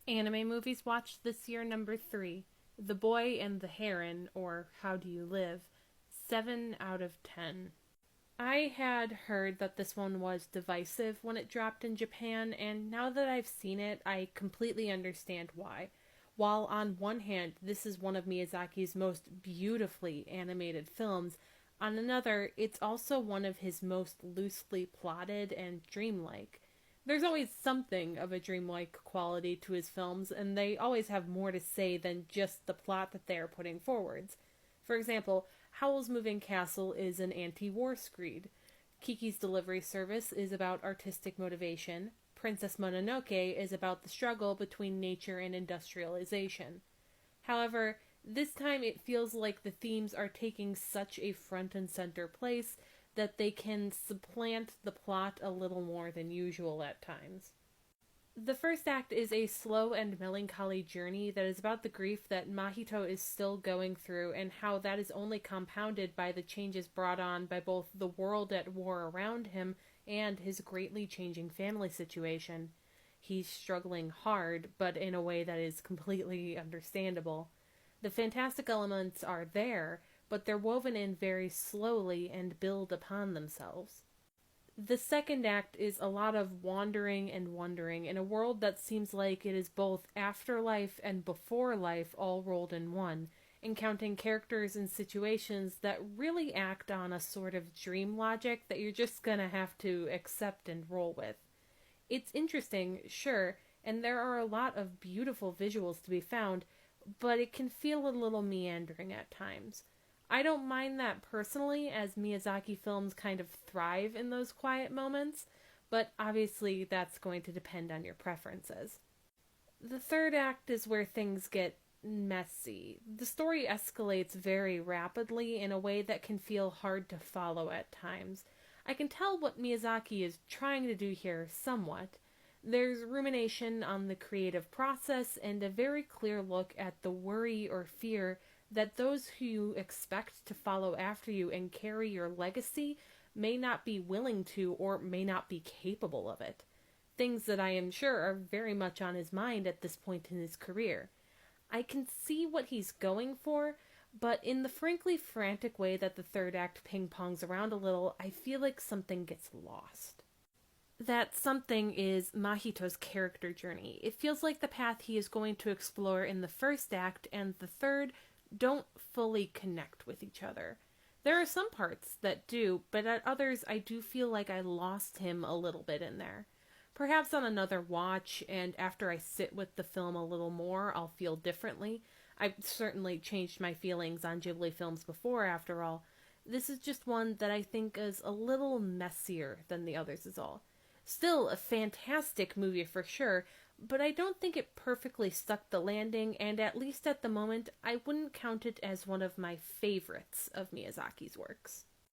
Anime movies watched this year, number 3. The Boy and the Heron, or How Do You Live? 7 out of 10. I had heard that this one was divisive when it dropped in Japan, and now that I've seen it, I completely understand why. While on one hand, this is one of Miyazaki's most beautifully animated films, on another, it's also one of his most loosely plotted and dreamlike. There's always something of a dreamlike quality to his films, and they always have more to say than just the plot that they are putting forwards. For example, Howl's Moving Castle is an anti-war screed. Kiki's Delivery Service is about artistic motivation. Princess Mononoke is about the struggle between nature and industrialization. However, this time it feels like the themes are taking such a front and center place that they can supplant the plot a little more than usual at times. The first act is a slow and melancholy journey that is about the grief that Mahito is still going through and how that is only compounded by the changes brought on by both the world at war around him and his greatly changing family situation. He's struggling hard, but in a way that is completely understandable. The fantastic elements are there, but they're woven in very slowly and build upon themselves. The second act is a lot of wandering and wondering in a world that seems like it is both afterlife and before life all rolled in one, encountering characters and situations that really act on a sort of dream logic that you're just gonna have to accept and roll with. It's interesting, sure, and there are a lot of beautiful visuals to be found, but it can feel a little meandering at times. I don't mind that personally, as Miyazaki films kind of thrive in those quiet moments, but obviously that's going to depend on your preferences. The third act is where things get messy. The story escalates very rapidly in a way that can feel hard to follow at times. I can tell what Miyazaki is trying to do here somewhat. There's rumination on the creative process and a very clear look at the worry or fear that those who you expect to follow after you and carry your legacy may not be willing to or may not be capable of it. Things that I am sure are very much on his mind at this point in his career. I can see what he's going for, but in the frankly frantic way that the third act ping-pongs around a little, I feel like something gets lost. That something is Mahito's character journey. It feels like the path he is going to explore in the first act and the third don't fully connect with each other. There are some parts that do, but at others I do feel like I lost him a little bit in there. Perhaps on another watch, and after I sit with the film a little more, I'll feel differently. I've certainly changed my feelings on Ghibli films before, after all. This is just one that I think is a little messier than the others is all. Still a fantastic movie for sure, but I don't think it perfectly stuck the landing, and at least at the moment, I wouldn't count it as one of my favorites of Miyazaki's works.